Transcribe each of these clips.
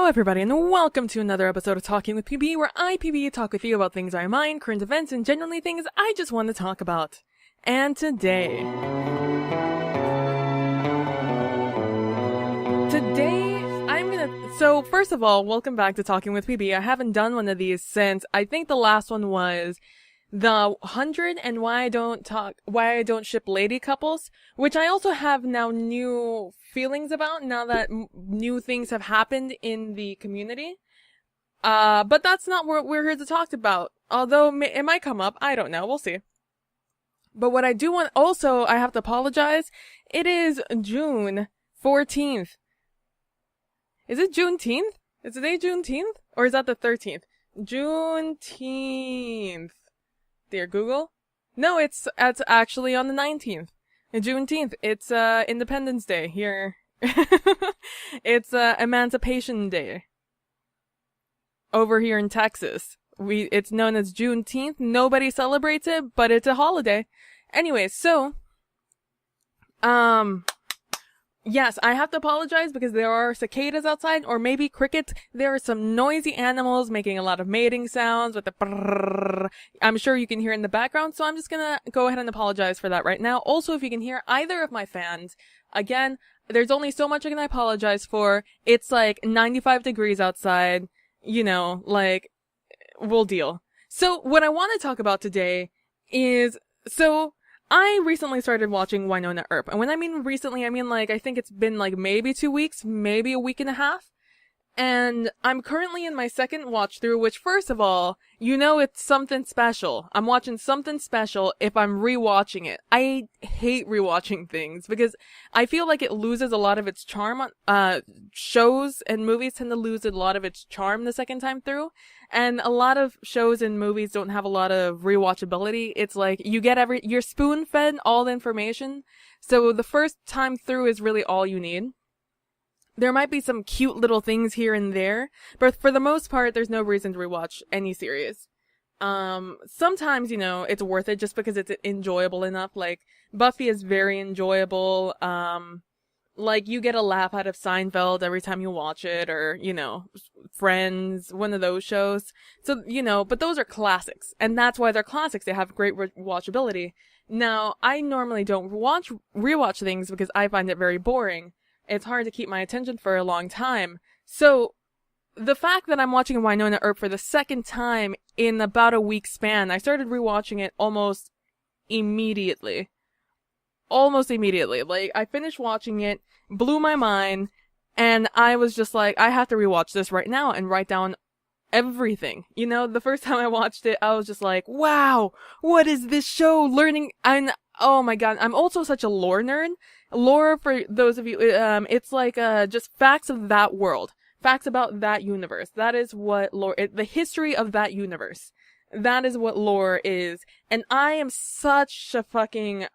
everybody, and welcome to another episode of Talking with PB, where I, PB, talk with you about things I mind, current events, and generally things I just want to talk about. And today, so first of all, welcome back to Talking with PB. I haven't done one of these since, I think the last one was the 100 and why I don't ship lady couples, which I also have now new feelings about now that new things have happened in the community. But that's not what we're here to talk about. Although it might come up. I don't know. We'll see. But what I do want, also, I have to apologize. It is June 14th. Is it Juneteenth? Is today Juneteenth? Or is that the 13th? Juneteenth. Dear Google? No, it's actually on the 19th. Juneteenth. It's Independence Day here. It's Emancipation Day. Over here in Texas. It's known as Juneteenth. Nobody celebrates it, but it's a holiday. Anyways, so yes, I have to apologize because there are cicadas outside, or maybe crickets. There are some noisy animals making a lot of mating sounds with the brrrr. I'm sure you can hear in the background, so I'm just gonna go ahead and apologize for that right now. Also, if you can hear either of my fans, again, there's only so much I can apologize for. It's like 95 degrees outside, you know, like, we'll deal. So, what I want to talk about today is, I recently started watching Wynonna Earp. And when I mean recently, I mean like, I think it's been like maybe 2 weeks, maybe a week and a half. And I'm currently in my second watch through, which first of all, you know it's something special. I'm watching something special if I'm rewatching it. I hate rewatching things because I feel like it loses a lot of its charm. Shows and movies tend to lose a lot of its charm the second time through. And a lot of shows and movies don't have a lot of rewatchability. It's like you get you're spoon-fed all the information. So the first time through is really all you need. There might be some cute little things here and there, but for the most part, there's no reason to rewatch any series. Sometimes, you know, it's worth it just because it's enjoyable enough. Like, Buffy is very enjoyable. Like, you get a laugh out of Seinfeld every time you watch it, or, you know, Friends, one of those shows. So, you know, but those are classics, and that's why they're classics. They have great rewatchability. Now, I normally don't rewatch things because I find it very boring. It's hard to keep my attention for a long time. So, the fact that I'm watching Wynonna Earp for the second time in about a week span, I started rewatching it almost immediately. Like, I finished watching it, blew my mind, and I was just like, I have to rewatch this right now and write down everything. You know, the first time I watched it, I was just like, wow, what is this show? Oh my god, I'm also such a lore nerd. Lore, for those of you, it's like, just facts of that world. Facts about that universe. That is what lore, the history of that universe. That is what lore is. And I am such a fucking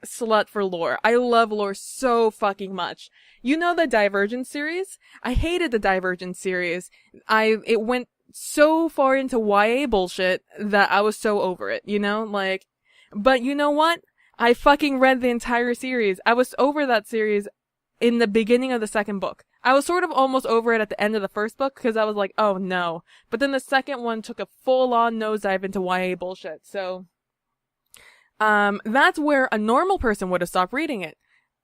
slut for lore. I love lore so fucking much. You know the Divergent series? I hated the Divergent series. It went so far into YA bullshit that I was so over it, you know? Like, but you know what? I fucking read the entire series. I was over that series in the beginning of the second book. I was sort of almost over it at the end of the first book because I was like, oh no. But then the second one took a full-on nosedive into YA bullshit. So, that's where a normal person would have stopped reading it.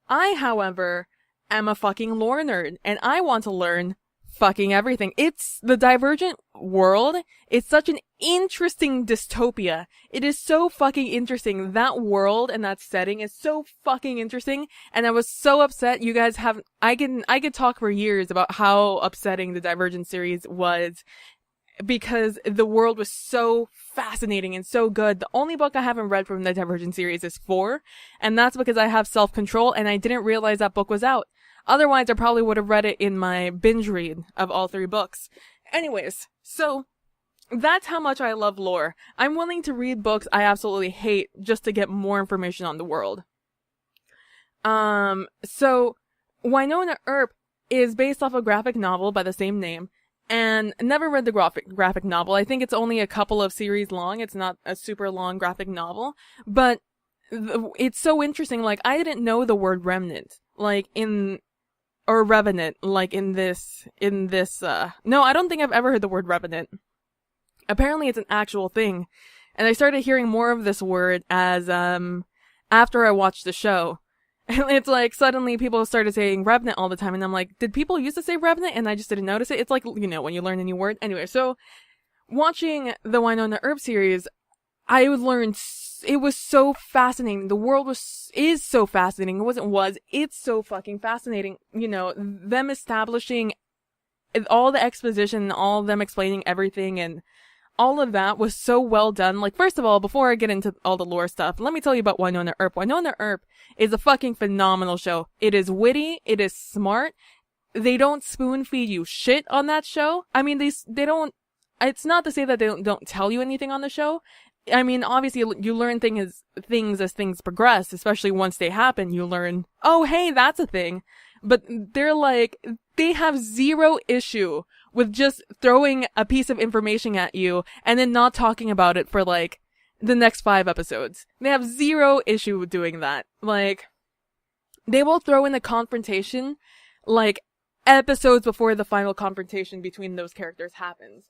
I, however, am a fucking lore nerd, and I want to learn fucking everything. It's the Divergent world. It's such an interesting dystopia. It is so fucking interesting. That world and that setting is so fucking interesting. And I was so upset. You guys I could talk for years about how upsetting the Divergent series was because the world was so fascinating and so good. The only book I haven't read from the Divergent series is 4. And that's because I have self-control and I didn't realize that book was out. Otherwise, I probably would have read it in my binge read of all 3 books. Anyways, so that's how much I love lore. I'm willing to read books I absolutely hate just to get more information on the world. So Wynonna Earp is based off a graphic novel by the same name, and never read the graphic novel. I think it's only a couple of series long. It's not a super long graphic novel, but it's so interesting. Like, I didn't know the word remnant, like, in or revenant, like in this, no, I don't think I've ever heard the word revenant. Apparently it's an actual thing. And I started hearing more of this word as, after I watched the show. And it's like, suddenly people started saying revenant all the time, and I'm like, did people used to say revenant and I just didn't notice it? It's like, you know, when you learn a new word. Anyway, so, watching the Wynonna Earp series, I learned, it was so fascinating. The world is so fascinating. It's so fucking fascinating. You know, them establishing all the exposition, all of them explaining everything, and all of that was so well done. Like, first of all, before I get into all the lore stuff, let me tell you about Wynonna Earp. Wynonna Earp is a fucking phenomenal show. It is witty. It is smart. They don't spoon feed you shit on that show. I mean, they don't, it's not to say that they don't tell you anything on the show. I mean, obviously, you learn things as things progress, especially once they happen. You learn, oh, hey, that's a thing. But they're like, they have zero issue with just throwing a piece of information at you and then not talking about it for, like, the next 5 episodes. They have zero issue with doing that. Like, they will throw in a confrontation, like, episodes before the final confrontation between those characters happens.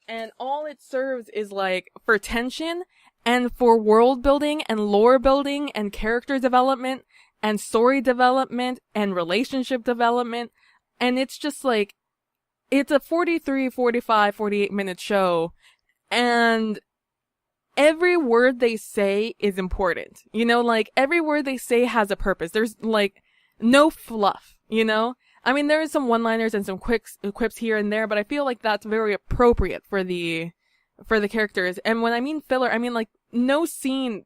And all it serves is, like, for tension and for world building and lore building and character development and story development and relationship development. And it's just, like, it's a 43, 45, 48-minute show. And every word they say is important. You know, like, every word they say has a purpose. There's, like, no fluff, you know? I mean, there is some one-liners and some quips here and there, but I feel like that's very appropriate for the characters. And when I mean filler, I mean, like, no scene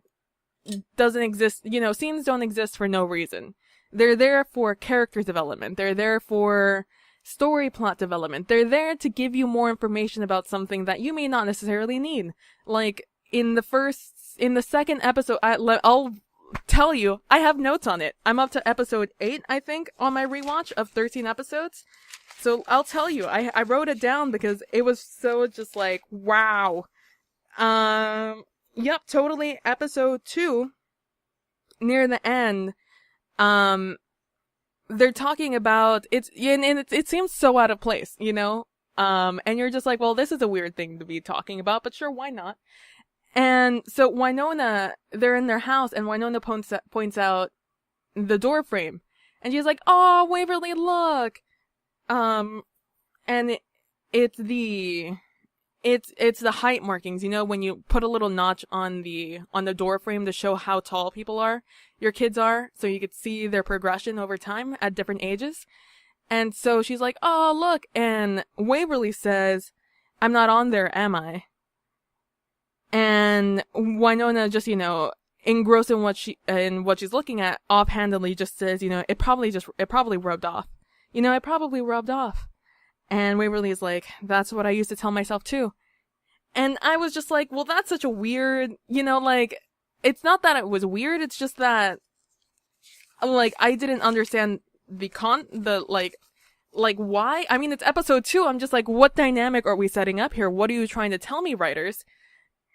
doesn't exist. You know, scenes don't exist for no reason. They're there for character development. They're there for story plot development. They're there to give you more information about something that you may not necessarily need. Like, in the second episode, I'll tell you, I have notes on it. I'm up to episode 8, I think, on my rewatch of 13 episodes. So I'll tell you, I wrote it down because it was so just like, wow. Yep, totally. Episode 2, near the end, they're talking about, it seems so out of place, you know? And you're just like, well, this is a weird thing to be talking about, but sure, why not? And so Wynonna, they're in their house, and Wynonna points out the door frame. And she's like, oh, Waverly, look! And it's the height markings, you know, when you put a little notch on the door frame to show how tall your kids are, so you could see their progression over time at different ages. And so she's like, oh, look, and Waverly says, I'm not on there, am I? And Wynonna just, you know, engrossed in what she's looking at, offhandedly just says, you know, it probably rubbed off. You know, it probably rubbed off. And Waverly is like, that's what I used to tell myself too. And I was just like, well, that's such a weird, you know, like, it's not that it was weird, it's just that, like, I didn't understand like, why? I mean, it's episode 2, I'm just like, what dynamic are we setting up here? What are you trying to tell me, writers?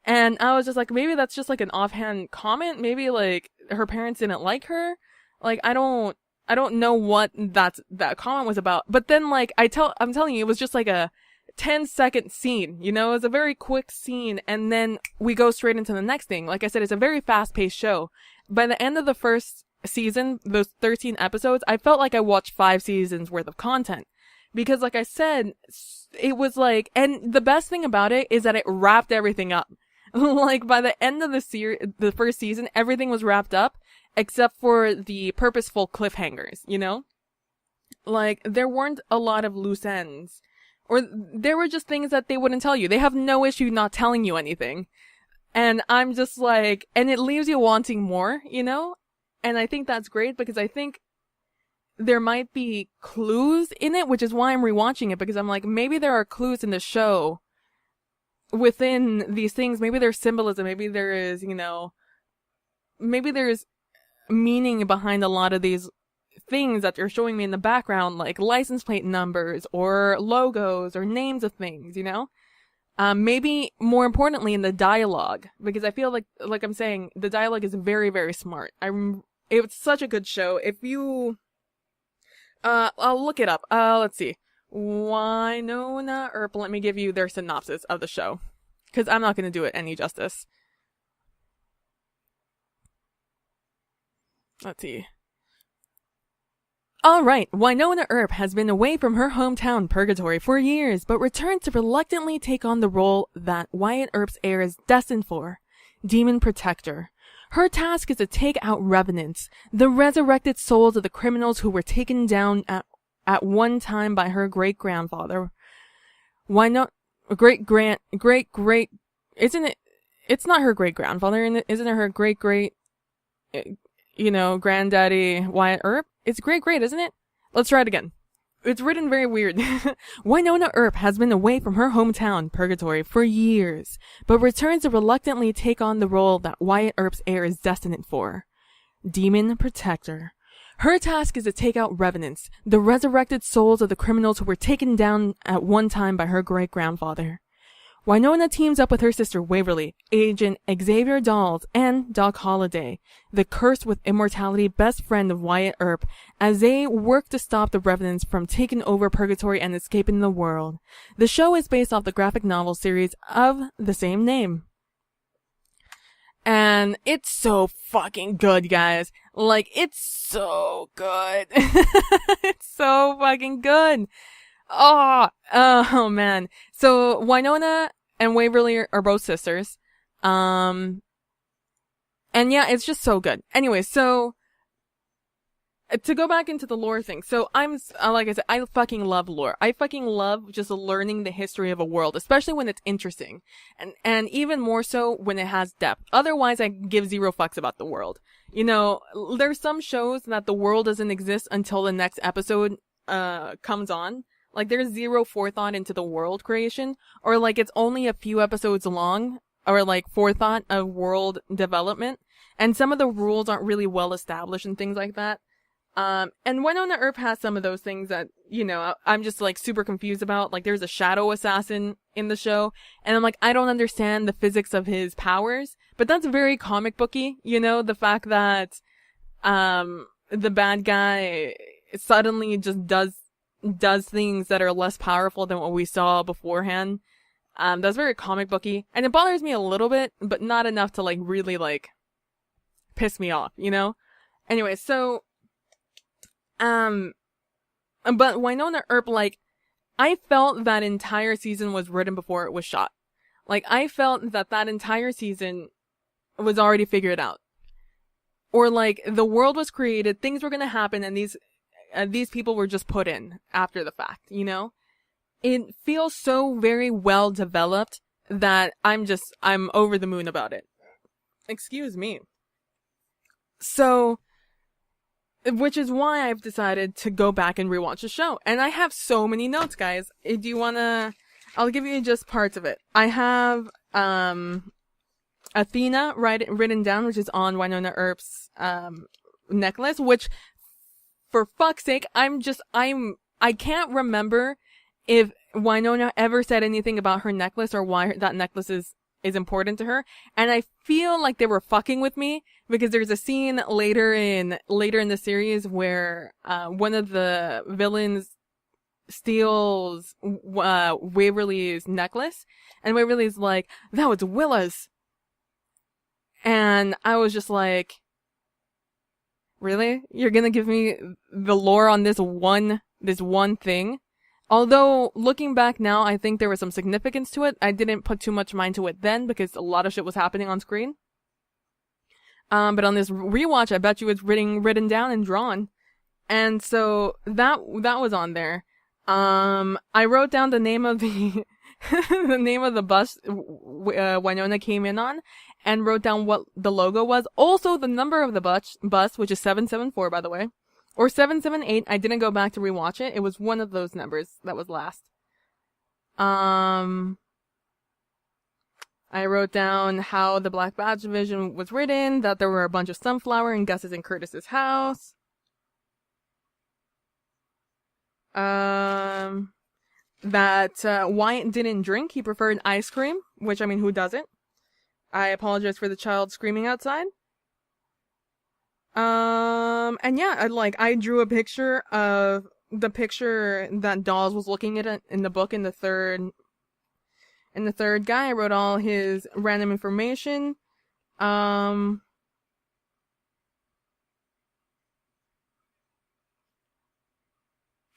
And I was just like, maybe that's just like an offhand comment. Maybe like her parents didn't like her. Like, I don't know what that comment was about. But then like, I'm telling you, it was just like a 10-second scene, you know, it was a very quick scene. And then we go straight into the next thing. Like I said, it's a very fast paced show. By the end of the first season, those 13 episodes, I felt like I watched 5 seasons worth of content. Because like I said, it was like, and the best thing about it is that it wrapped everything up. Like, by the end of the first season, everything was wrapped up, except for the purposeful cliffhangers, you know? Like, there weren't a lot of loose ends. Or there were just things that they wouldn't tell you. They have no issue not telling you anything. And I'm just like, and it leaves you wanting more, you know? And I think that's great, because I think there might be clues in it, which is why I'm rewatching it, because I'm like, maybe there are clues in the show within these things. Maybe there's symbolism, maybe there is, you know, maybe there's meaning behind a lot of these things that you're showing me in the background, like license plate numbers or logos or names of things, you know? Maybe more importantly in the dialogue, because I feel like I'm saying, the dialogue is very, very smart. It's such a good show. If you I'll look it up. Let's see. Wynonna Earp. Let me give you their synopsis of the show, because I'm not going to do it any justice. Let's see. Alright, Wynonna Earp has been away from her hometown, Purgatory, for years, but returns to reluctantly take on the role that Wyatt Earp's heir is destined for, Demon Protector. Her task is to take out revenants, the resurrected souls of the criminals who were taken down at one time by her great-grandfather. Isn't it? It's not her great-grandfather, isn't it her great-great, granddaddy Wyatt Earp? It's great, isn't it? Let's try it again. It's written very weird. Wynonna Earp has been away from her hometown, Purgatory, for years, but returns to reluctantly take on the role that Wyatt Earp's heir is destined for, Demon Protector. Her task is to take out revenants, the resurrected souls of the criminals who were taken down at one time by her great-grandfather. Wynonna teams up with her sister Waverly, Agent Xavier Dawes, and Doc Holliday, the cursed with immortality best friend of Wyatt Earp, as they work to stop the revenants from taking over Purgatory and escaping the world. The show is based off the graphic novel series of the same name. And it's so fucking good, guys. Like, it's so good. It's so fucking good. Oh man. So Wynonna and Waverly are both sisters. And yeah, it's just so good. Anyway, so to go back into the lore thing. So like I said, I fucking love lore. I fucking love just learning the history of a world, especially when it's interesting. And even more so when it has depth. Otherwise, I give zero fucks about the world. There's some shows that the world doesn't exist until the next episode, comes on. Like, there's zero forethought into the world creation, or like it's only a few episodes long, or like forethought of world development, and some of the rules aren't really well established and things like that. And Wynonna Earp has some of those things that, I'm just like super confused about. Like, there's a shadow assassin in the show, and I'm like, I don't understand the physics of his powers, but that's very comic booky, the fact that, the bad guy suddenly just does things that are less powerful than what we saw beforehand. That's very comic booky, and it bothers me a little bit, but not enough to like really like piss me off, Anyway, so but Wynonna Earp, like, I felt that entire season was written before it was shot. Like, I felt that entire season was already figured out, or like the world was created, things were gonna happen, and these people were just put in after the fact, It feels so very well developed that I'm over the moon about it. Excuse me. So, which is why I've decided to go back and rewatch the show. And I have so many notes, guys. Do you wanna... I'll give you just parts of it. I have, Athena written down, which is on Wynonna Earp's, necklace, which... For fuck's sake, I can't remember if Wynonna ever said anything about her necklace or why that necklace is important to her. And I feel like they were fucking with me, because there's a scene later in the series where, one of the villains steals, Waverly's necklace, and Waverly's like, that was Willa's. And I was just like, really? You're gonna give me the lore on this one thing? Although, looking back now, I think there was some significance to it. I didn't put too much mind to it then, because a lot of shit was happening on screen. But on this rewatch, I bet you it's written down and drawn. And so, that was on there. I wrote down the name of the, the name of the bus, Wynonna came in on, and wrote down what the logo was. Also, the number of the bus, which is 774, by the way. Or 778. I didn't go back to rewatch it. It was one of those numbers that was last. I wrote down how the Black Badge Division was written, that there were a bunch of sunflower in Gus's and Curtis's house. That Wyatt didn't drink. He preferred ice cream, which, I mean, who doesn't? I apologize for the child screaming outside. And yeah, I drew a picture of the picture that Dawes was looking at it in the book in the third guy. I wrote all his random information. Um,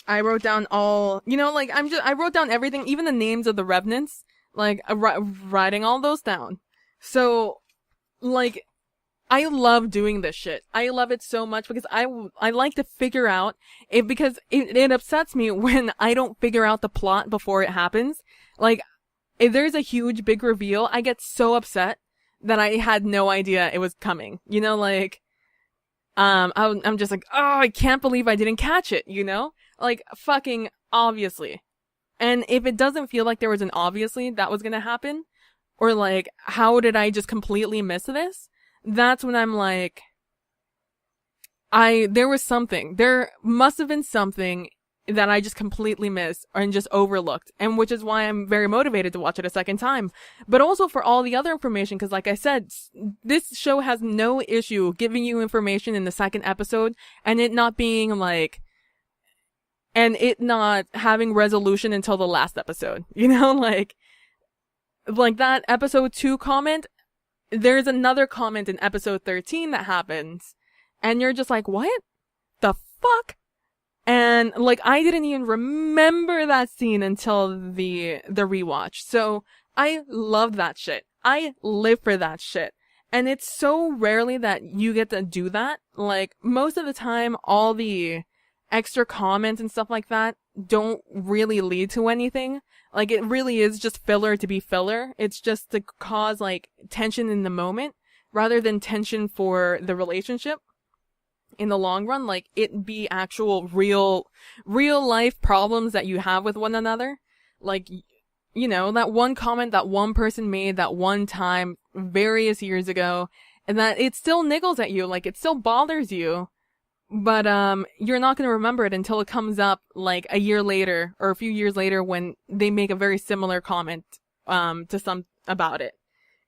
I wrote down all, I wrote down everything, even the names of the revenants, writing all those down. So, like, I love doing this shit. I love it so much because I like to figure out it because it upsets me when I don't figure out the plot before it happens. Like, if there's a huge big reveal, I get so upset that I had no idea it was coming. I'm just like, oh, I can't believe I didn't catch it, Like, fucking obviously. And if it doesn't feel like there was an obviously that was gonna happen, or like, how did I just completely miss this? That's when I'm like, there was something. There must have been something that I just completely missed and just overlooked. And which is why I'm very motivated to watch it a second time. But also for all the other information, because like I said, this show has no issue giving you information in the second episode and it not being like, and it not having resolution until the last episode. Like that episode 2 comment, there's another comment in episode 13 that happens. And you're just like, what the fuck? And like, I didn't even remember that scene until the rewatch. So I love that shit. I live for that shit. And it's so rarely that you get to do that. Like, most of the time, all the extra comments and stuff like that don't really lead to anything. Like, it really is just filler to be filler. It's just to cause, like, tension in the moment rather than tension for the relationship in the long run. Like, it be actual real life problems that you have with one another. Like, that one comment that one person made that one time various years ago, and that it still niggles at you. Like, it still bothers you. But, you're not going to remember it until it comes up, like, a year later, or a few years later when they make a very similar comment, about it.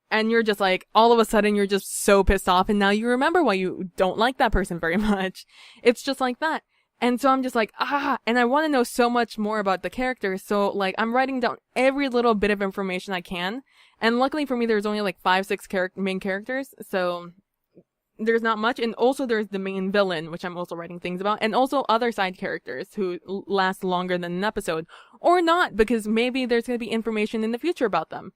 And you're just like, all of a sudden you're just so pissed off, and now you remember why you don't like that person very much. It's just like that. And so I'm just like, and I want to know so much more about the characters, so, like, I'm writing down every little bit of information I can. And luckily for me, there's only, like, 5-6 main characters, so there's not much. And also there's the main villain, which I'm also writing things about, and also other side characters who last longer than an episode. Or not, because maybe there's going to be information in the future about them.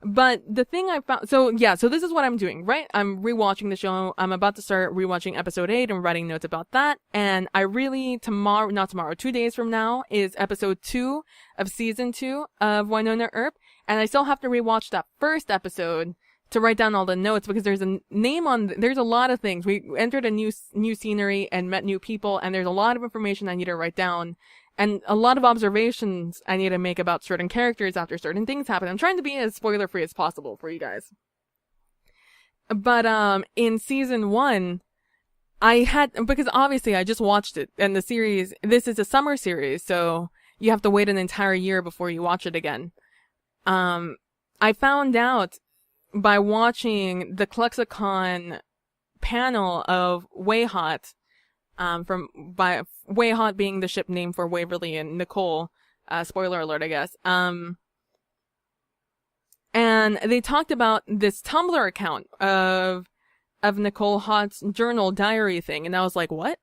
But the thing I found, so this is what I'm doing, right? I'm rewatching the show. I'm about to start rewatching episode 8 and writing notes about that. And I really, 2 days from now is episode 2 of season 2 of Wynonna Earp. And I still have to rewatch that first episode to write down all the notes, because there's a name there's a lot of things. We entered a new scenery and met new people, and there's a lot of information I need to write down. And a lot of observations I need to make about certain characters after certain things happen. I'm trying to be as spoiler-free as possible for you guys. But, in season 1, because obviously I just watched it, and the series, this is a summer series, so you have to wait an entire year before you watch it again. I found out by watching the Klexicon panel of Wayhot, by Wayhot being the ship name for Waverly and Nicole, spoiler alert, I guess. And they talked about this Tumblr account of Nicole Hot's journal diary thing, and I was like, what?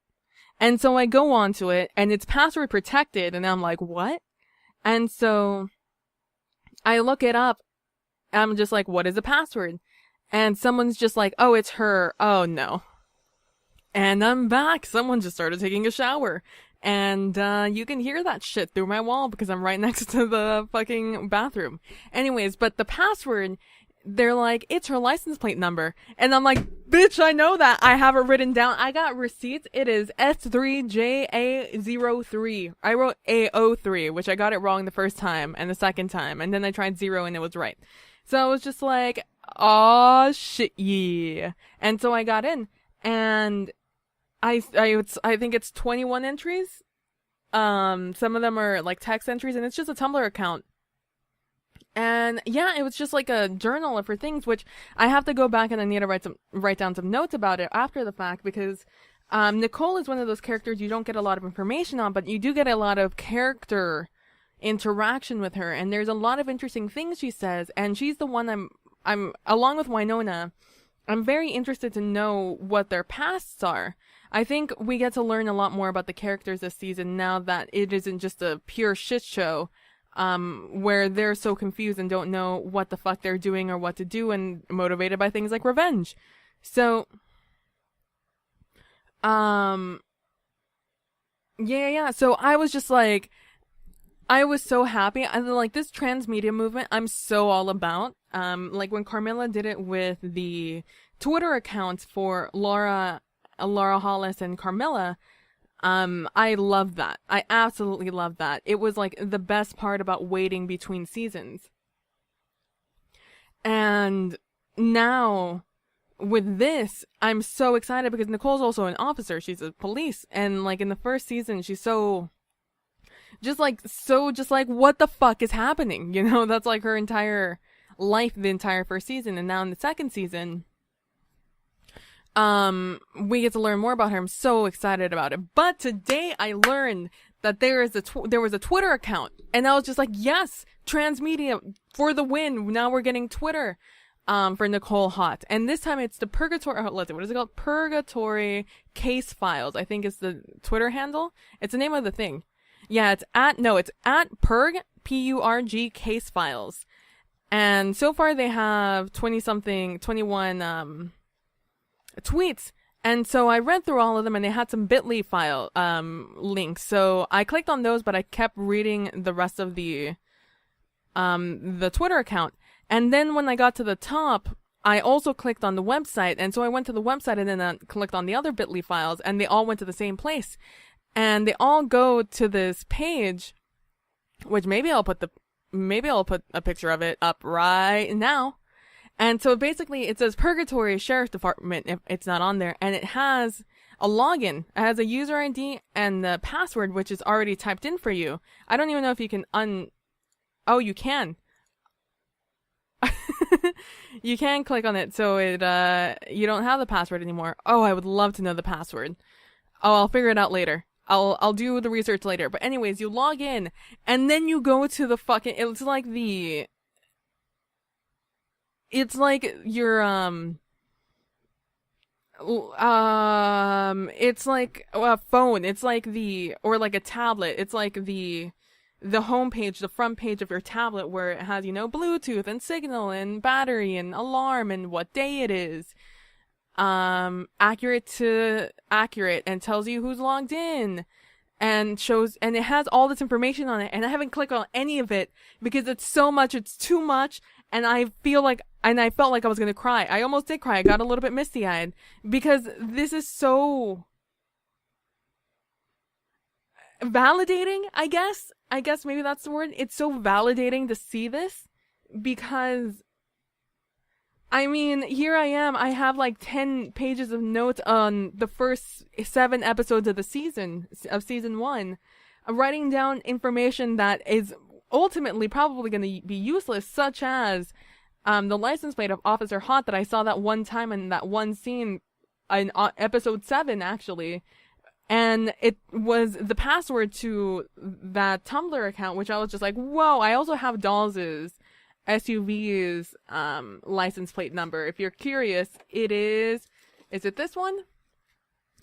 And so I go onto it, and it's password protected, and I'm like, what? And so I look it up, and I'm just like, what is a password? And someone's just like, oh, it's her. Oh, no. And I'm back. Someone just started taking a shower. And, you can hear that shit through my wall because I'm right next to the fucking bathroom. Anyways, but the password, they're like, it's her license plate number. And I'm like, bitch, I know that. I have it written down. I got receipts. It is S3JA03. I wrote A03, which I got it wrong the first time and the second time. And then I tried 0 and it was right. So I was just like, oh shit, yeah. And so I got in, and I think it's 21 entries. Some of them are like text entries, and it's just a Tumblr account. And yeah, it was just like a journal of her things, which I have to go back and I need to write down some notes about it after the fact, because Nicole is one of those characters you don't get a lot of information on, but you do get a lot of character interaction with her, and there's a lot of interesting things she says, and she's the one I'm along with Wynonna. I'm very interested to know what their pasts are. I think we get to learn a lot more about the characters this season now that it isn't just a pure shit show, where they're so confused and don't know what the fuck they're doing or what to do, and motivated by things like revenge. So, yeah. So I was just like, I was so happy. I like this transmedia movement. I'm so all about. Like when Carmilla did it with the Twitter accounts for Laura Hollis and Carmilla. I love that. I absolutely love that. It was like the best part about waiting between seasons. And now with this, I'm so excited because Nicole's also an officer. She's a police. And like in the first season, she's just like, what the fuck is happening? You know, that's like her entire life, the entire first season. And now in the second season, we get to learn more about her. I'm so excited about it. But today I learned that there was a Twitter account, and I was just like, yes, transmedia for the win. Now we're getting Twitter, for Nicole Hott. And this time it's the Purgatory, what is it called? Purgatory Case Files, I think is the Twitter handle. It's the name of the thing. Yeah, it's at Purg, P-U-R-G Case Files. And so far they have 21, tweets. And so I read through all of them, and they had some bit.ly file, links. So I clicked on those, but I kept reading the rest of the Twitter account. And then when I got to the top, I also clicked on the website. And so I went to the website and then I clicked on the other bit.ly files, and they all went to the same place. And they all go to this page, which maybe I'll put a picture of it up right now. And so basically it says Purgatory Sheriff Department if it's not on there, and it has a login. It has a user ID and the password, which is already typed in for you. I don't even know if you can oh, you can. You can click on it, so it you don't have the password anymore. Oh, I would love to know the password. Oh, I'll figure it out later. I'll do the research later. But anyways, you log in, and then you go to the fucking, it's like your it's like a phone. It's like or like a tablet. It's like the homepage, the front page of your tablet, where it has, Bluetooth and signal and battery and alarm and what day it is. Accurate to accurate, and tells you who's logged in, and it has all this information on it, and I haven't clicked on any of it because it's so much, it's too much, and I felt like I was gonna cry. I almost did cry. I got a little bit misty-eyed because this is so validating, I guess maybe that's the word. It's so validating to see this, because I mean, here I am. I have like 10 pages of notes on the first 7 episodes of season 1, writing down information that is ultimately probably going to be useless, such as the license plate of Officer Hott that I saw that one time in that one scene in episode 7, actually. And it was the password to that Tumblr account, which I was just like, whoa. I also have Dolls' SUV's license plate number. If you're curious, is it this one?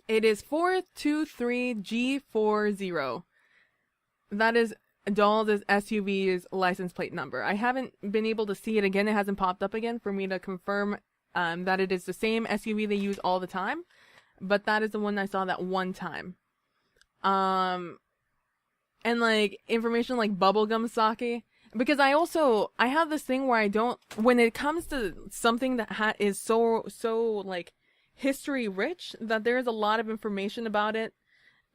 It is 423G40. That is Dolls' SUV's license plate number. I haven't been able to see it again. It hasn't popped up again for me to confirm that it is the same SUV they use all the time. But that is the one I saw that one time. And like information like bubblegum sake. Because I have this thing where when it comes to something that is so like history rich, that there's a lot of information about it.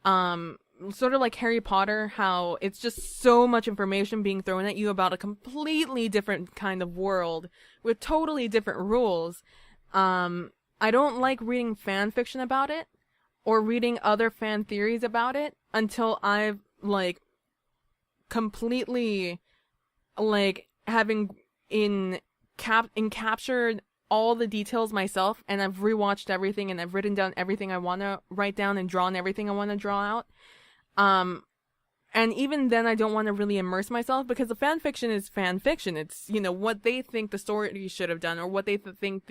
Sort of like Harry Potter, how it's just so much information being thrown at you about a completely different kind of world with totally different rules. I don't like reading fan fiction about it or reading other fan theories about it until I've like completely like having captured all the details myself, and I've rewatched everything, and I've written down everything I want to write down and drawn everything I want to draw out. And even then, I don't want to really immerse myself, because the fan fiction is fan fiction. It's, what they think the story should have done, or what they think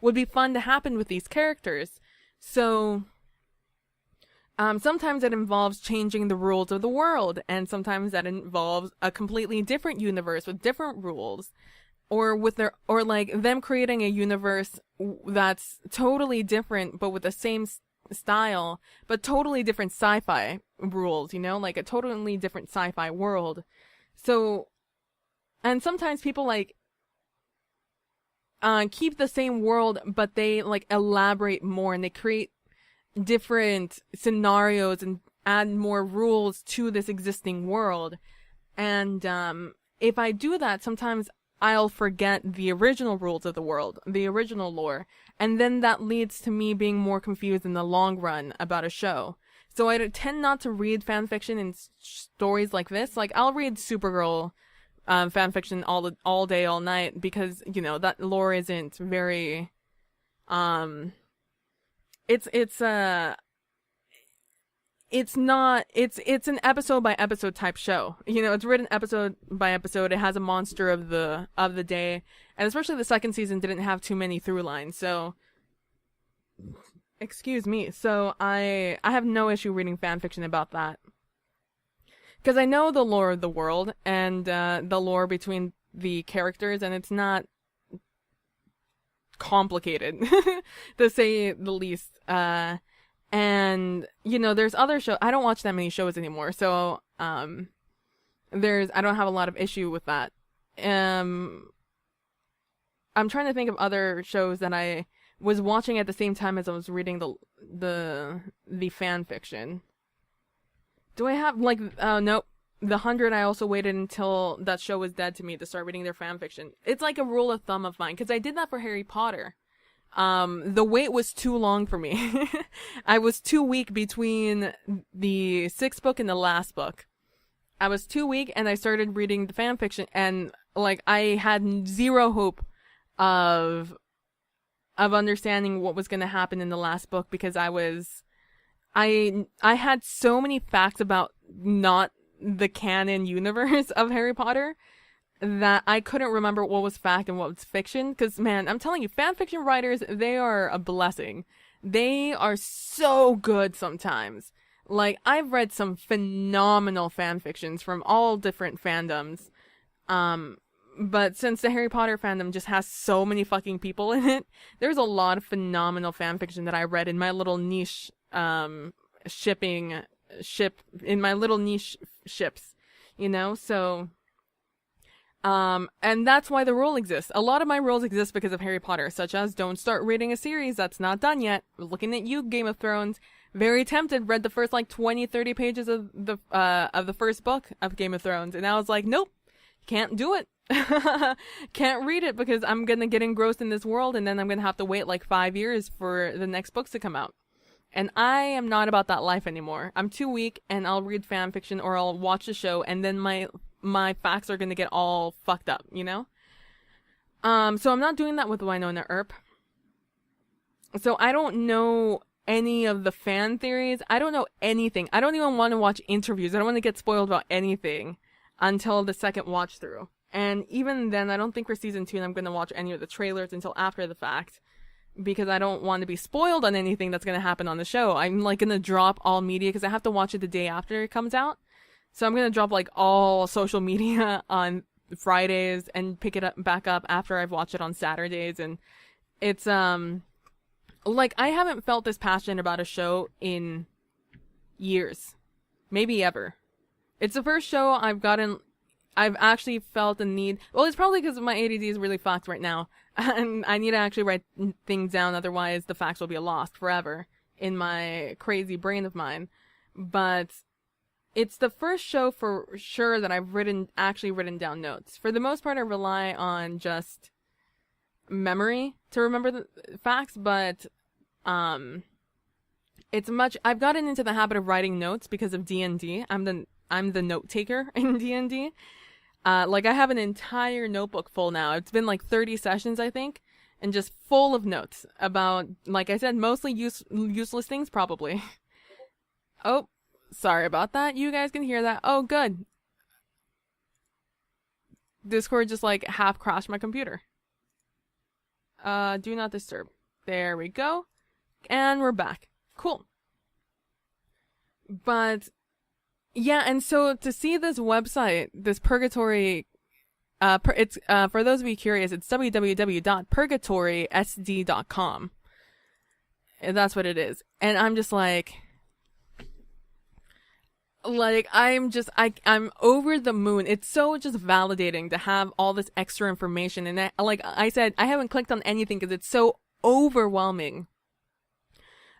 would be fun to happen with these characters. So, sometimes that involves changing the rules of the world, and sometimes that involves a completely different universe with different rules, or like them creating a universe that's totally different, but with the same style, but totally different sci-fi rules, like a totally different sci-fi world. So, and sometimes people like keep the same world, but they like elaborate more, and they create different scenarios and add more rules to this existing world. And if I do that, sometimes I'll forget the original rules of the world, the original lore, and then that leads to me being more confused in the long run about a show. So I tend not to read fanfiction and stories like this. Like, I'll read Supergirl fanfiction all day, all night, because, that lore isn't very, it's an episode by episode type show. It's written episode by episode. It has a monster of the day, and especially the second season didn't have too many through lines. So, excuse me. So I have no issue reading fan fiction about that, because I know the lore of the world and the lore between the characters, and it's not complicated to say the least. And, there's other shows. I don't watch that many shows anymore, so, I don't have a lot of issue with that. I'm trying to think of other shows that I was watching at the same time as I was reading the fan fiction. Do I have, nope. The 100, I also waited until that show was dead to me to start reading their fan fiction. It's like a rule of thumb of mine, because I did that for Harry Potter. The wait was too long for me. I was too weak between the 6th book and the last book. I was too weak, and I started reading the fan fiction, and I had zero hope of understanding what was going to happen in the last book, because I had so many facts about not the canon universe of Harry Potter that I couldn't remember what was fact and what was fiction. Because, man, I'm telling you, fanfiction writers, they are a blessing. They are so good sometimes. I've read some phenomenal fanfictions from all different fandoms. But since the Harry Potter fandom just has so many fucking people in it, there's a lot of phenomenal fanfiction that I read in my little niche, in my little niche ships, so... and that's why the rule exists. A lot of my rules exist because of Harry Potter, such as don't start reading a series that's not done yet. Looking at you, Game of Thrones. Very tempted, read the first 20, 30 pages of the first book of Game of Thrones, and I was like, nope, can't do it. Can't read it, because I'm gonna get engrossed in this world, and then I'm gonna have to wait 5 years for the next books to come out. And I am not about that life anymore. I'm too weak, and I'll read fan fiction, or I'll watch the show, and then my facts are gonna get all fucked up, So I'm not doing that with Wynonna Earp. So I don't know any of the fan theories. I don't know anything. I don't even want to watch interviews. I don't want to get spoiled about anything until the second watch through. And even then, I don't think for season 2 I'm gonna watch any of the trailers until after the fact, because I don't want to be spoiled on anything that's gonna happen on the show. I'm gonna drop all media, because I have to watch it the day after it comes out. So I'm gonna drop all social media on Fridays and pick it back up after I've watched it on Saturdays. And it's I haven't felt this passionate about a show in years, maybe ever. It's the first show I've actually felt the need. Well, it's probably because my ADD is really fucked right now, and I need to actually write things down, otherwise the facts will be lost forever in my crazy brain of mine. But it's the first show for sure that I've actually written down notes. For the most part, I rely on just memory to remember the facts, but I've gotten into the habit of writing notes because of D&D. I'm the note taker in D&D. Like I have an entire notebook full now. It's been like 30 sessions, I think, and just full of notes about, like I said, mostly useless things probably. Oh, sorry about that. You guys can hear that. Oh, good. Discord just like half crashed my computer. Do not disturb. There we go. And we're back. Cool. But yeah, and so to see this website, this purgatory, it's for those of you curious, it's www.purgatorysd.com. And that's what it is. And I'm just like I'm over the moon. It's so just validating to have all this extra information. And like I said, I haven't clicked on anything because it's so overwhelming.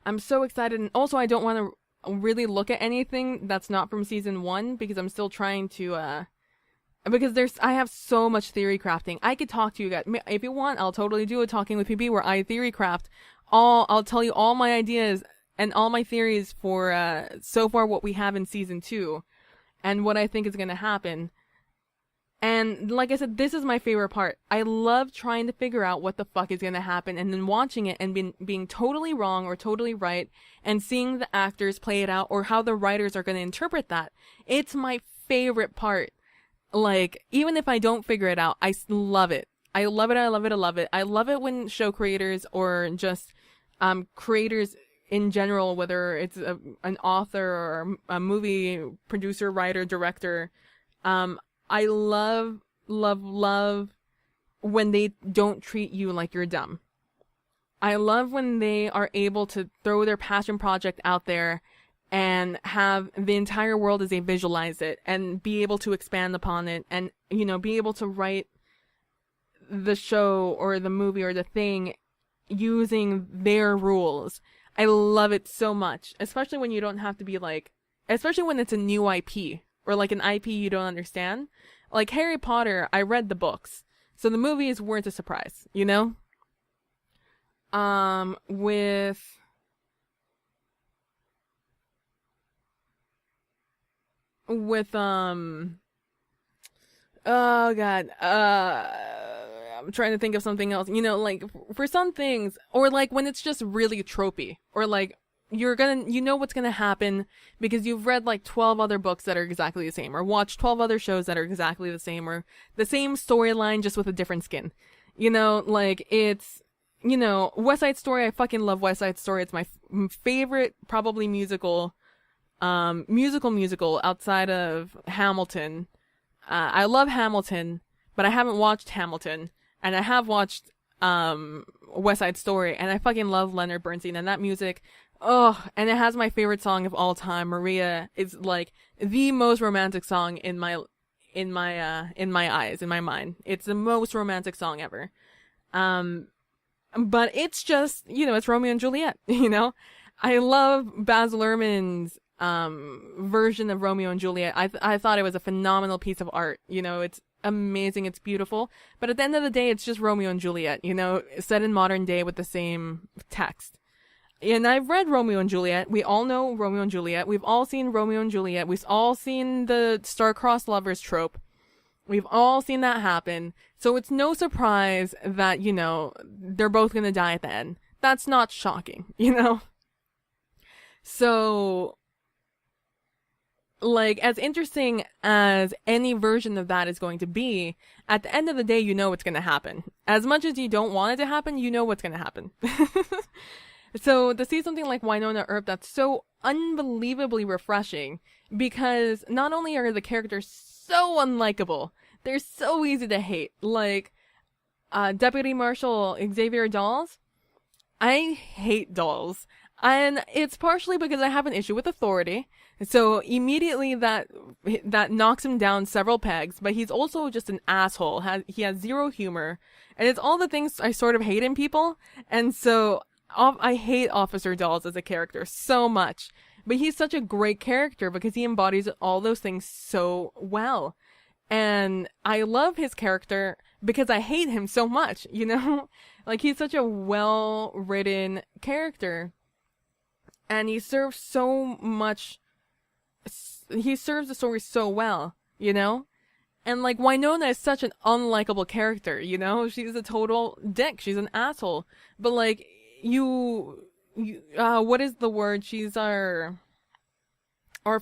I'm so excited. And also I don't want to really look at anything that's not from season 1 because I'm still trying to, because I have so much theory crafting. I could talk to you guys. If you want, I'll totally do a talking with PB where I theory craft I'll tell you all my ideas and all my theories for so far what we have in season 2 and what I think is going to happen. And like I said, this is my favorite part. I love trying to figure out what the fuck is going to happen and then watching it and being totally wrong or totally right and seeing the actors play it out or how the writers are going to interpret that. It's my favorite part. Like, even if I don't figure it out, I love it. I love it, I love it, I love it. I love it when show creators or just creators in general, whether it's an author or a movie producer, writer, director, I love when they don't treat you like you're dumb. I love when they are able to throw their passion project out there and have the entire world as they visualize it and be able to expand upon it and, you know, be able to write the show or the movie or the thing using their rules. I love it so much, especially when you don't have to be like, especially when it's a new IP or like an IP you don't understand. Like Harry Potter, I read the books, so the movies weren't a surprise, you know? With oh god, I'm trying to think of something else. You know, like for some things, or like when it's just really tropey, or like you know what's gonna happen because you've read like 12 other books that are exactly the same, or watched 12 other shows that are exactly the same, or the same storyline just with a different skin. You know, like it's, you know, West Side Story. I fucking love West Side Story. It's my favorite, probably musical outside of Hamilton. I love Hamilton, but I haven't watched Hamilton, and I have watched West Side Story, and I fucking love Leonard Bernstein and that music. Oh, and it has my favorite song of all time, Maria. Is like the most romantic song in my eyes, in my mind. It's the most romantic song ever. But it's just, you know, it's Romeo and Juliet, you know? I love Baz Luhrmann's version of Romeo and Juliet. I thought it was a phenomenal piece of art. You know, it's amazing, it's beautiful. But at the end of the day, it's just Romeo and Juliet, you know, set in modern day with the same text. And I've read Romeo and Juliet. We all know Romeo and Juliet. We've all seen Romeo and Juliet. We've all seen the star-crossed lovers trope. We've all seen that happen. So it's no surprise that, you know, they're both gonna die at the end. That's not shocking, you know? So, like, as interesting as any version of that is going to be, at the end of the day, you know what's gonna happen. As much as you don't want it to happen, you know what's gonna happen. So to see something like Wynonna Earp that's so unbelievably refreshing, because not only are the characters so unlikable, they're so easy to hate. Like, Deputy Marshal Xavier Dawes. I hate Dawes. And it's partially because I have an issue with authority. So immediately that knocks him down several pegs, but he's also just an asshole. He has zero humor. And it's all the things I sort of hate in people. And so I hate Officer Dawes as a character so much. But he's such a great character because he embodies all those things so well. And I love his character because I hate him so much, you know? Like, he's such a well-written character. And he serves so much, he serves the story so well, you know? And like Wynonna is such an unlikable character, you know? She's a total dick. She's an asshole. But like what is the word? She's our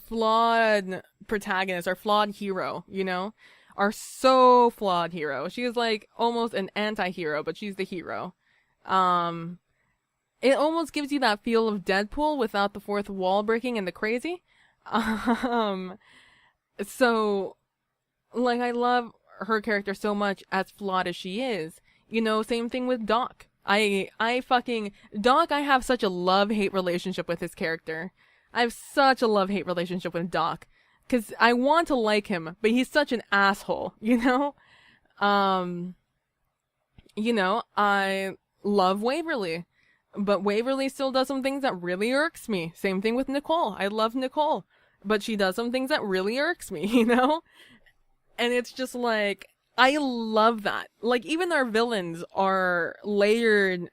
flawed protagonist, our flawed hero, you know? Our so flawed hero. She is like almost an anti-hero, but she's the hero. It almost gives you that feel of Deadpool without the fourth wall breaking and the crazy. So like I love her character so much as flawed as she is. You know, same thing with Doc. I fucking Doc, I have such a love-hate relationship with his character. I have such a love-hate relationship with Doc. Cause I want to like him, but he's such an asshole, you know? You know, I love Waverly. But Waverly still does some things that really irks me. Same thing with Nicole. I love Nicole. But she does some things that really irks me, you know? And it's just like, I love that. Like, even our villains are layered,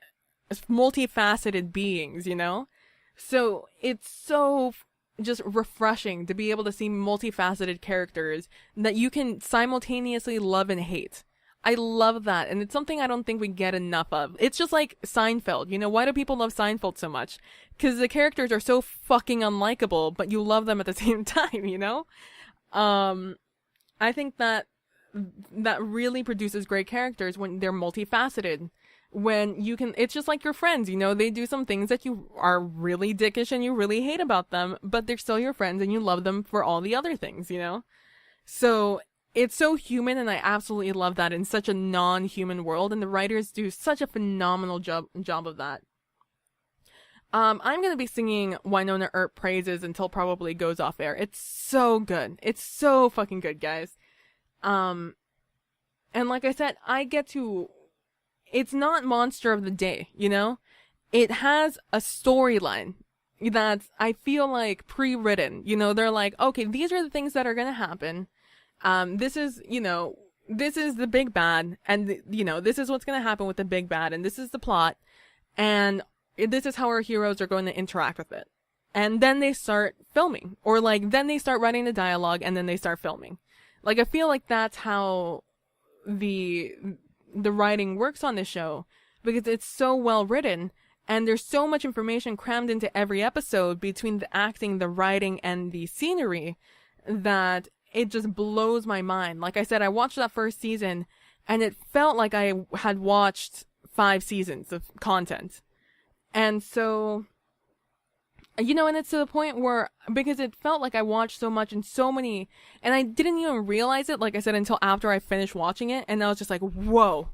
multifaceted beings, you know? So, it's so just refreshing to be able to see multifaceted characters that you can simultaneously love and hate. I love that, and it's something I don't think we get enough of. It's just like Seinfeld, you know? Why do people love Seinfeld so much? Because the characters are so fucking unlikable, but you love them at the same time, you know? I think that really produces great characters when they're multifaceted. When you can, it's just like your friends, you know? They do some things that you are really dickish and you really hate about them, but they're still your friends and you love them for all the other things, you know? So, it's so human, and I absolutely love that in such a non-human world, and the writers do such a phenomenal job of that. I'm gonna be singing Wynonna Earp praises until probably it goes off air. It's so good. It's so fucking good, guys. And like I said, it's not monster of the day, you know? It has a storyline that's, I feel like, pre-written. You know, they're like, okay, these are the things that are gonna happen. This is the big bad, and, you know, this is what's going to happen with the big bad, and this is the plot, and this is how our heroes are going to interact with it. And then they start filming, or like, then they start writing the dialogue, and then they start filming. Like, I feel like that's how the writing works on this show, because it's so well written, and there's so much information crammed into every episode between the acting, the writing, and the scenery, that it just blows my mind. Like I said, I watched that first season, and it felt like I had watched 5 seasons of content. And so, you know, and it's to the point where, because it felt like I watched so much and so many, and I didn't even realize it, like I said, until after I finished watching it, and I was just like, whoa,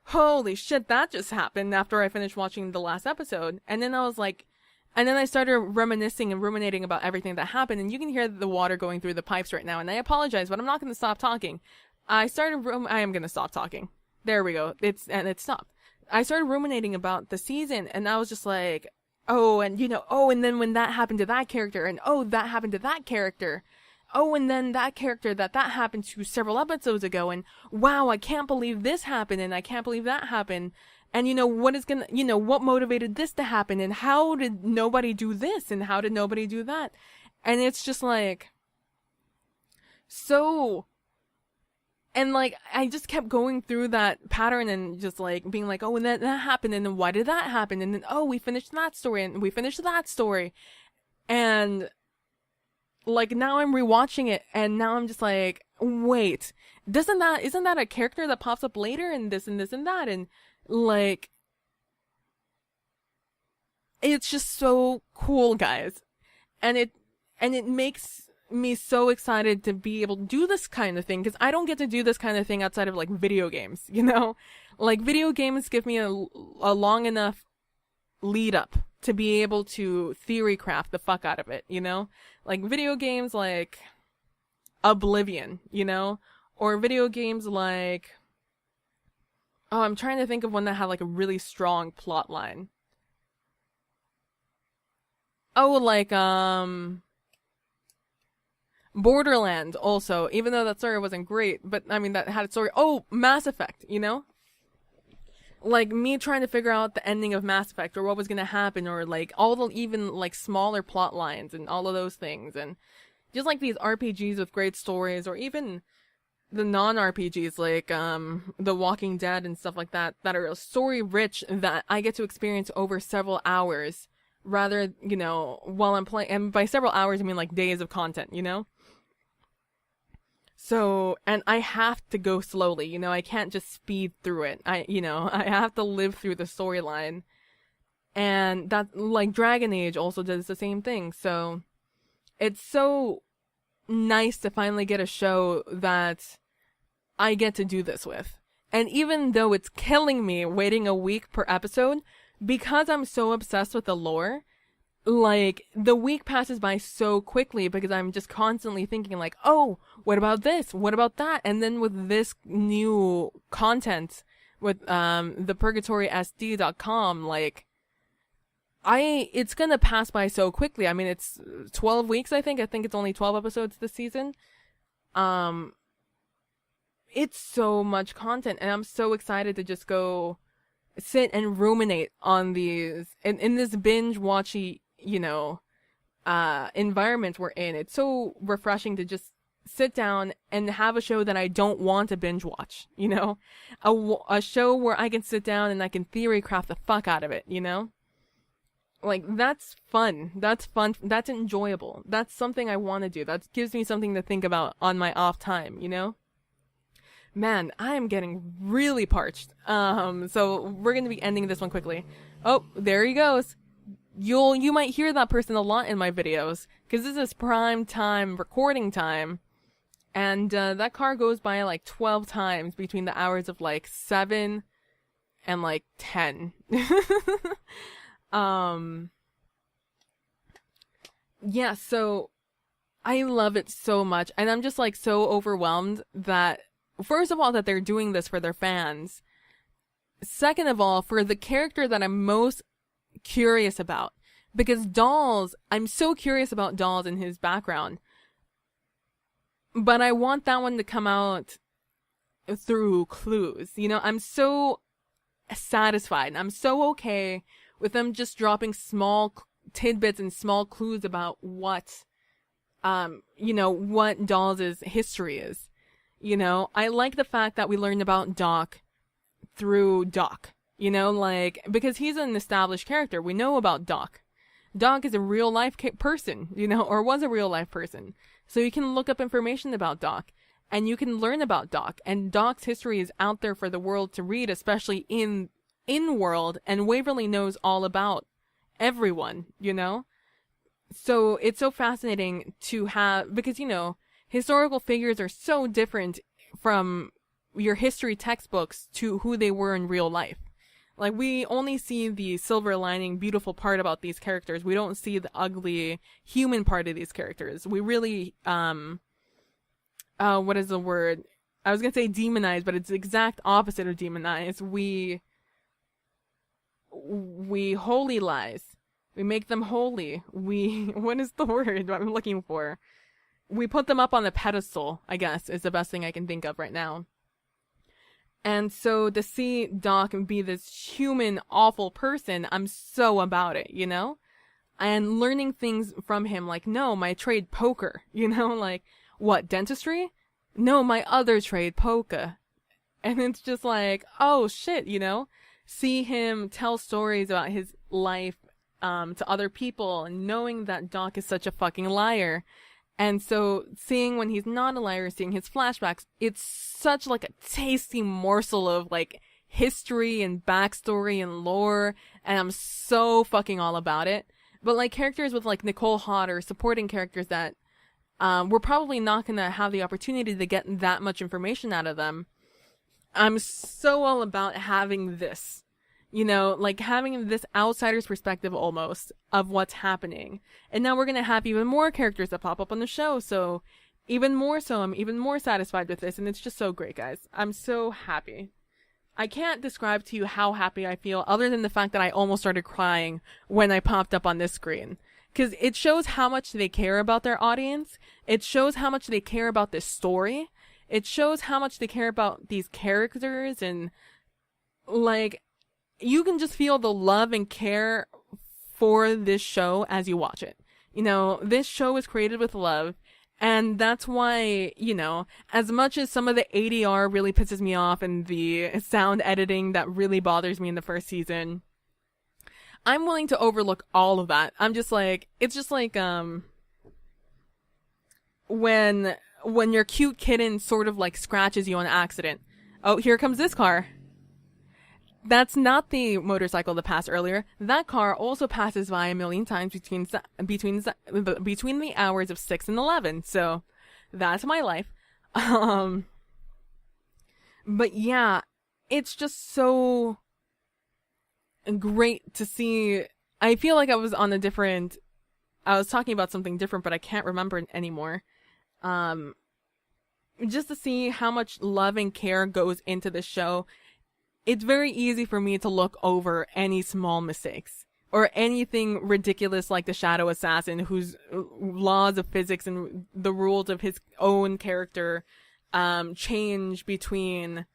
holy shit, that just happened after I finished watching the last episode. And then I was like, and then I started reminiscing and ruminating about everything that happened, and you can hear the water going through the pipes right now, and I apologize, but I'm not going to stop talking. I am going to stop talking. There we go. It stopped. I started ruminating about the season, and I was just like, oh, and you know, oh, and then when that happened to that character, and oh, that happened to that character. Oh, and then that character that happened to several episodes ago, and wow, I can't believe this happened, and I can't believe that happened. And you know, what motivated this to happen, and how did nobody do this, and how did nobody do that? And it's just like, so, and like, I just kept going through that pattern and just like being like, oh, and that happened, and then why did that happen? And then, oh, we finished that story, and we finished that story. And like, now I'm rewatching it, and now I'm just like, wait, isn't that a character that pops up later, and this and this and that, and like, it's just so cool, guys. And it makes me so excited to be able to do this kind of thing, because I don't get to do this kind of thing outside of like video games, you know? Like, video games give me a long enough lead up to be able to theory craft the fuck out of it, you know? Like, video games like Oblivion, you know? Or video games like, oh, I'm trying to think of one that had like a really strong plot line. Oh, like, Borderlands also, even though that story wasn't great, but I mean, that had a story. Oh, Mass Effect, you know? Like, me trying to figure out the ending of Mass Effect, or what was gonna happen, or like all the even like smaller plot lines and all of those things, and just like these RPGs with great stories, or even the non-RPGs like The Walking Dead and stuff like that are story rich that I get to experience over several hours rather, while I'm playing. And by several hours, I mean like days of content, So, and I have to go slowly, I can't just speed through it. I have to live through the storyline. And that, like, Dragon Age also does the same thing. So, it's so nice to finally get a show that I get to do this with. And even though it's killing me waiting a week per episode, because I'm so obsessed with the lore, like, the week passes by so quickly because I'm just constantly thinking like, oh, what about this? What about that? And then with this new content with the purgatorysd.com, like, it's gonna pass by so quickly. I mean, it's 12 weeks, I think. I think it's only 12 episodes this season. It's so much content, and I'm so excited to just go sit and ruminate on these in this binge watchy, environment we're in. It's so refreshing to just sit down and have a show that I don't want to binge watch, a show where I can sit down and I can theory craft the fuck out of it, Like, that's fun. That's fun. That's enjoyable. That's something I want to do. That gives me something to think about on my off time, Man, I am getting really parched. So we're going to be ending this one quickly. Oh, there he goes. You might hear that person a lot in my videos, because this is prime time recording time. And that car goes by like 12 times between the hours of like 7 and like 10. Yeah, so I love it so much, and I'm just like so overwhelmed that, first of all, that they're doing this for their fans. Second of all, for the character that I'm most curious about, because Dolls, I'm so curious about Dolls and his background, but I want that one to come out through clues. I'm so satisfied. I'm so okay with them just dropping small tidbits and small clues about what Dolls' history is. I like the fact that we learned about Doc through Doc, because he's an established character. We know about Doc. Doc is a real life person, or was a real life person. So you can look up information about Doc and you can learn about Doc, and Doc's history is out there for the world to read, especially in world, and Waverly knows all about everyone, So it's so fascinating to have, because, historical figures are so different from your history textbooks to who they were in real life. Like, we only see the silver lining, beautiful part about these characters. We don't see the ugly human part of these characters. We really, what is the word? I was gonna say demonize, but it's the exact opposite of demonize. We holy lies. We make them holy. What is the word I'm looking for? We put them up on a pedestal, I guess, is the best thing I can think of right now. And so to see Doc be this human, awful person, I'm so about it, And learning things from him, like, no, my trade poker, like, what, dentistry? No, my other trade, polka. And it's just like, oh shit, see him tell stories about his life to other people, and knowing that Doc is such a fucking liar. And so seeing when he's not a liar, seeing his flashbacks, it's such like a tasty morsel of like history and backstory and lore, and I'm so fucking all about it. But like characters with like Nicole Hott, or supporting characters that we're probably not gonna have the opportunity to get that much information out of them. I'm so all about having this, like having this outsider's perspective almost of what's happening. And now we're going to have even more characters that pop up on the show. So even more so, I'm even more satisfied with this. And it's just so great, guys. I'm so happy. I can't describe to you how happy I feel, other than the fact that I almost started crying when I popped up on this screen. Because it shows how much they care about their audience. It shows how much they care about this story. It shows how much they care about these characters, and like, you can just feel the love and care for this show as you watch it. This show is created with love, And that's why, as much as some of the ADR really pisses me off and the sound editing that really bothers me in the first season, I'm willing to overlook all of that. I'm just like, it's just like, when your cute kitten sort of like scratches you on accident. Oh, here comes this car. That's not the motorcycle that passed earlier. That car also passes by a million times between the hours of 6 and 11. So that's my life. But yeah, it's just so great to see. I feel like I was talking about something different, but I can't remember it anymore. Just to see how much love and care goes into the show. It's very easy for me to look over any small mistakes or anything ridiculous like the Shadow Assassin, whose laws of physics and the rules of his own character change between,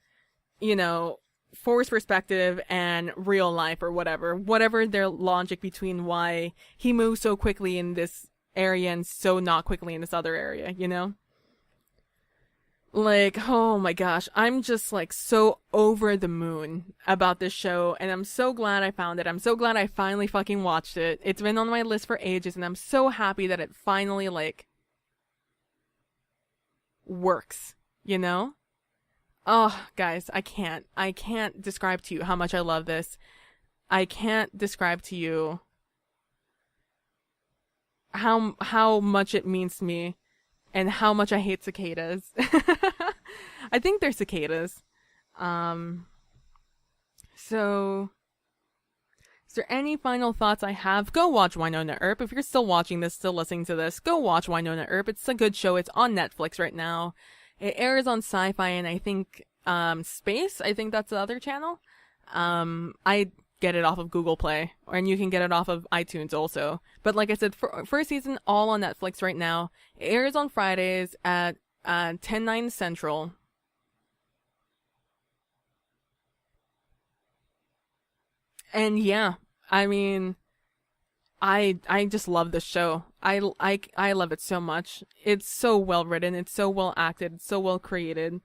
force perspective and real life or whatever their logic between why he moves so quickly in this area and so not quickly in this other area, Like, oh my gosh, I'm just like so over the moon about this show, and I'm so glad I found it. I'm so glad I finally fucking watched it. It's been on my list for ages, and I'm so happy that it finally, like, works, Oh, guys, I can't describe to you how much I love this. I can't describe to you how much it means to me. And how much I hate cicadas. I think they're cicadas. So, is there any final thoughts I have? Go watch Wynonna Earp. If you're still watching this, still listening to this, go watch Wynonna Earp. It's a good show. It's on Netflix right now. It airs on Sci-Fi and I think Space. I think that's the other channel. I get it off of Google Play, and you can get it off of iTunes also. But like I said, first season all on Netflix right now. It airs on Fridays at 10/9 Central. And yeah, I mean, I just love this show. I love it so much. It's so well written. It's so well acted. It's so well created,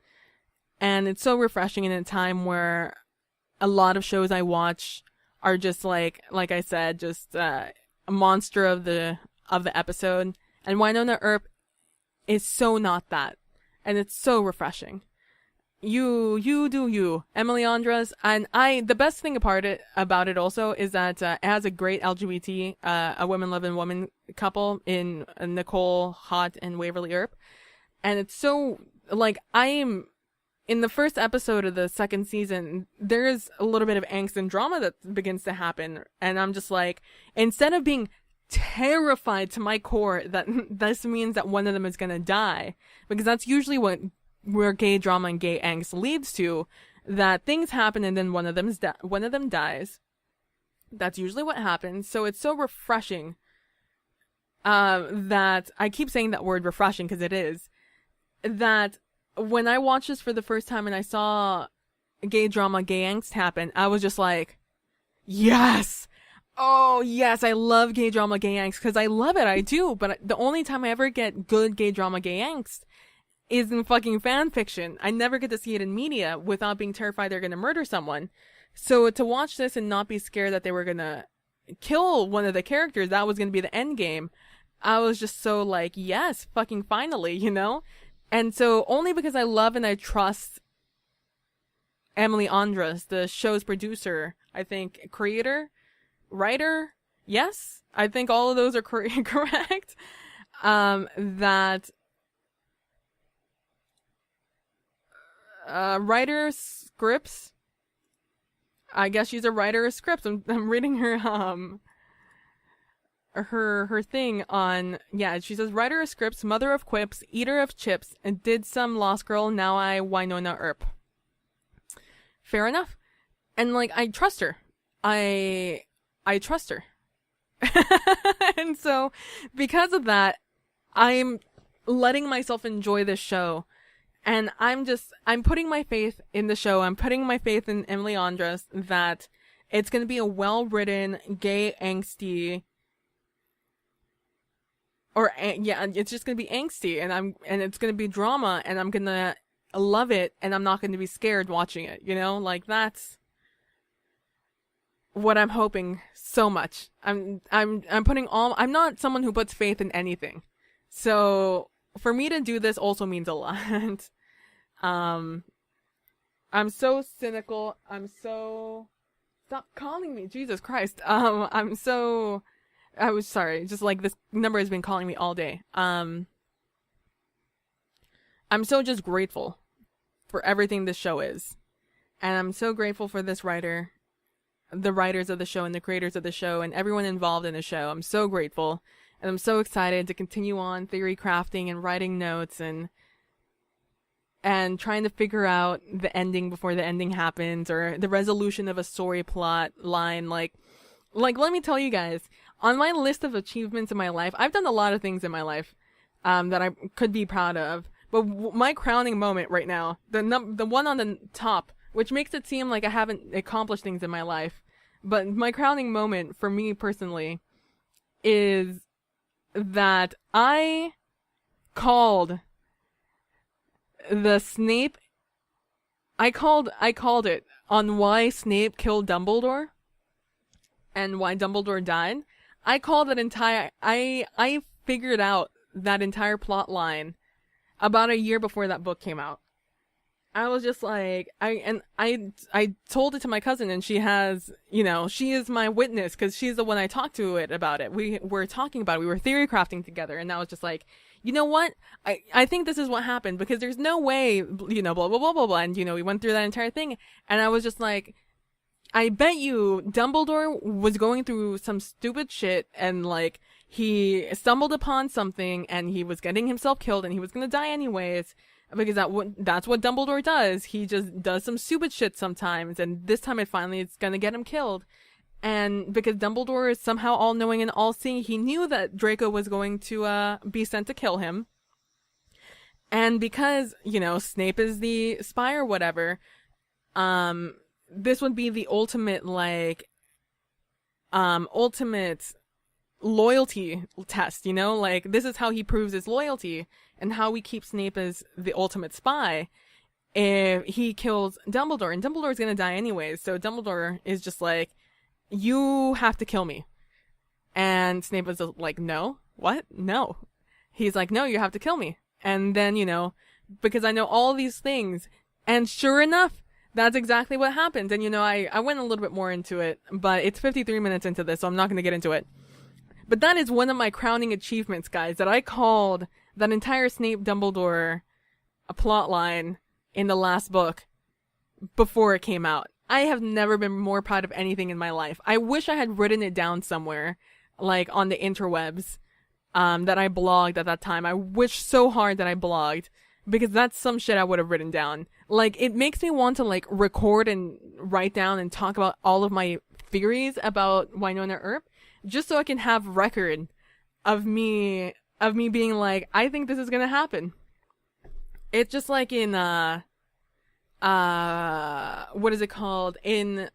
and it's so refreshing in a time where a lot of shows I watch are just like I said, just a monster of the episode. And Wynonna Earp is so not that, and it's so refreshing. You do you, Emily Andras, and the best thing about it also is that it has a great LGBT, a women loving woman couple in Nicole Hott and Waverly Earp, and it's so like in the first episode of the second season, there is a little bit of angst and drama that begins to happen. And I'm just like, instead of being terrified to my core that this means that one of them is going to die, because that's usually where gay drama and gay angst leads to, that things happen and then one of them dies. That's usually what happens. So it's so refreshing that I keep saying that word refreshing because it is, that when I watched this for the first time and I saw gay drama, gay angst happen, I was just like, yes! Oh, yes, I love gay drama, gay angst, because I love it, I do, but the only time I ever get good gay drama, gay angst is in fucking fan fiction. I never get to see it in media without being terrified they're gonna murder someone. So to watch this and not be scared that they were gonna kill one of the characters, that was gonna be the end game, I was just so like, yes, fucking finally, And so only because I love and I trust Emily Andras, the show's producer, I think creator, writer, yes, I think all of those are correct. That writer scripts. I guess she's a writer of scripts. I'm reading her her thing on, yeah, she says writer of scripts, mother of quips, eater of chips, and did some Lost Girl, now I Wynonna Earp. Fair enough. And like, I trust her. I trust her. And so because of that, I'm letting myself enjoy this show. And I'm putting my faith in the show. I'm putting my faith in Emily Andras that it's going to be a well-written, gay, angsty, yeah, it's just gonna be angsty, and it's gonna be drama, and I'm gonna love it, and I'm not gonna be scared watching it. You know, like that's what I'm hoping so much. I'm putting all. I'm not someone who puts faith in anything, so for me to do this also means a lot. I'm so cynical. Stop calling me, Jesus Christ. I was sorry. Just like this number has been calling me all day. I'm so just grateful for everything this show is. And I'm so grateful for this writer, the writers of the show and the creators of the show and everyone involved in the show. I'm so grateful. And I'm so excited to continue on theory crafting and writing notes and trying to figure out the ending before the ending happens, or the resolution of a story plot line. Like let me tell you guys, on my list of achievements in my life, I've done a lot of things in my life that I could be proud of. But my crowning moment right now, the one on the top, which makes it seem like I haven't accomplished things in my life, but my crowning moment for me personally is that I called the Snape. I called it on why Snape killed Dumbledore and why Dumbledore died. I called that entire. I figured out that entire plot line about a year before that book came out. I was just like, I told it to my cousin, and she has, she is my witness because she's the one I talked to it about it. We were talking about it. We were theory crafting together, and I was just like, you know what? I think this is what happened, because there's no way, blah, blah, blah, blah, blah. And, we went through that entire thing, and I was just like, I bet you Dumbledore was going through some stupid shit, and like, he stumbled upon something, and he was getting himself killed, and he was gonna die anyways, because that's what Dumbledore does. He just does some stupid shit sometimes, and this time it finally is gonna get him killed. And because Dumbledore is somehow all-knowing and all-seeing, he knew that Draco was going to be sent to kill him. And because, Snape is the spy or whatever, this would be the ultimate, ultimate loyalty test, this is how he proves his loyalty and how we keep Snape as the ultimate spy. If he kills Dumbledore, and Dumbledore's gonna die anyways, so Dumbledore is just like, you have to kill me. And Snape was like, no, what? No. He's like, no, you have to kill me. And then, because I know all these things, and sure enough, that's exactly what happened. And, I went a little bit more into it, but it's 53 minutes into this, so I'm not going to get into it. But that is one of my crowning achievements, guys, that I called that entire Snape Dumbledore plot line in the last book before it came out. I have never been more proud of anything in my life. I wish I had written it down somewhere, like on the interwebs, that I blogged at that time. I wish so hard that I blogged, because that's some shit I would have written down. Like, it makes me want to, record and write down and talk about all of my theories about Wynonna Earp, just so I can have record of me being like, I think this is gonna happen. It's just like in, what is it called? In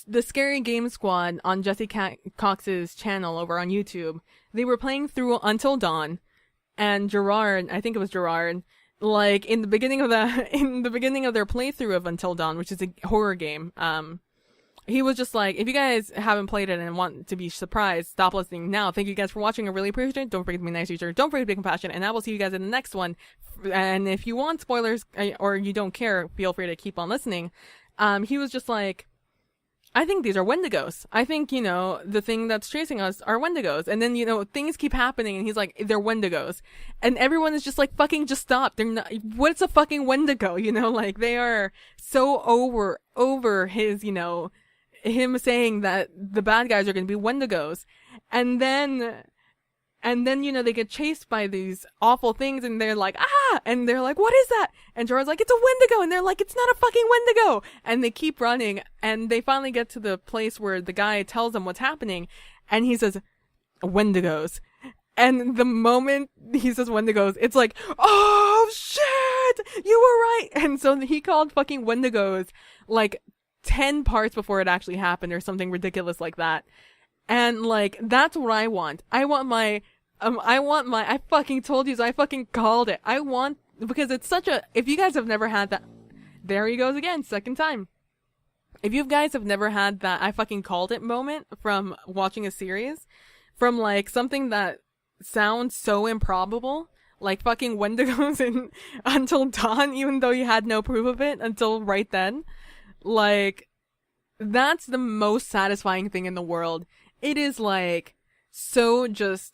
the Scary Game Squad on Jesse Cox's channel over on YouTube, they were playing through Until Dawn, and Gerard, I think it was Gerard, in the beginning of their playthrough of Until Dawn, which is a horror game, he was just like, if you guys haven't played it and want to be surprised, stop listening now. Thank you guys for watching. I really appreciate it. Don't forget to be nice to each other. Don't forget to be compassionate. And I will see you guys in the next one. And if you want spoilers, or you don't care, feel free to keep on listening. He was just like, I think these are Wendigos. I think, the thing that's chasing us are Wendigos. And then, things keep happening, and he's like, they're Wendigos. And everyone is just like, fucking just stop. They're not, what's a fucking Wendigo? They are so over his, him saying that the bad guys are going to be Wendigos. And then, they get chased by these awful things, and they're like, ah! And they're like, what is that? And Gerard's like, it's a Wendigo! And they're like, it's not a fucking Wendigo! And they keep running, and they finally get to the place where the guy tells them what's happening, and he says, Wendigos. And the moment he says Wendigos, it's like, oh, shit! You were right! And so he called fucking Wendigos, 10 parts before it actually happened, or something ridiculous like that. And that's what I want. I want my I fucking told you so. I fucking called it. Because it's such a, if you guys have never had that, there he goes again, second time. If you guys have never had that I fucking called it moment from watching a series, from like something that sounds so improbable, like fucking Wendigos in Until Dawn, even though you had no proof of it until right then, like, that's the most satisfying thing in the world. It is like, so just,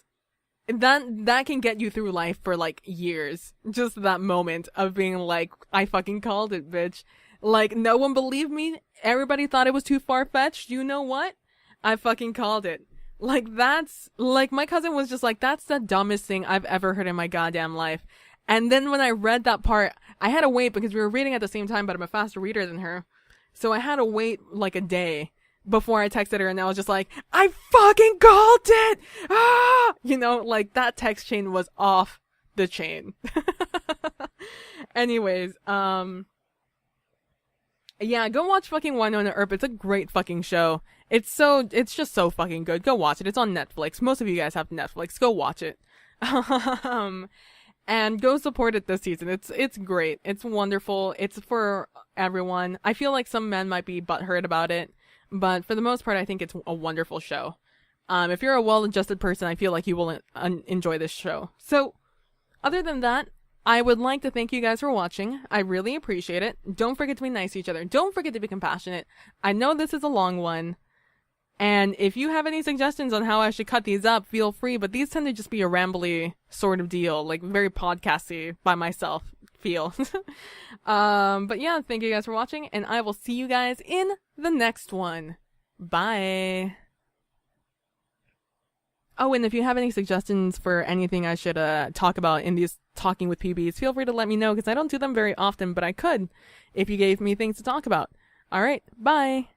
that can get you through life for like years. Just that moment of being like, I fucking called it, bitch. Like, no one believed me. Everybody thought it was too far-fetched. You know what? I fucking called it. Like, that's, like, my cousin was just like, that's the dumbest thing I've ever heard in my goddamn life. And then when I read that part, I had to wait because we were reading at the same time, but I'm a faster reader than her. So I had to wait like a day before I texted her, and I was just like, I fucking called it! Ah! You know, like, that text chain was off the chain. Anyways, yeah, go watch fucking Wynonna Earp. It's a great fucking show. It's just so fucking good. Go watch it. It's on Netflix. Most of you guys have Netflix. Go watch it. And go support it this season. It's great. It's wonderful. It's for everyone. I feel like some men might be butthurt about it, but for the most part, I think it's a wonderful show. If you're a well-adjusted person, I feel like you will enjoy this show. So, other than that, I would like to thank you guys for watching. I really appreciate it. Don't forget to be nice to each other. Don't forget to be compassionate. I know this is a long one. And if you have any suggestions on how I should cut these up, feel free. But these tend to just be a rambly sort of deal. Like, very podcasty by myself feel. But yeah, thank you guys for watching. And I will see you guys in the next one. Bye. Oh, and if you have any suggestions for anything I should talk about in these Talking with PBs, feel free to let me know, because I don't do them very often, but I could if you gave me things to talk about. Alright, bye!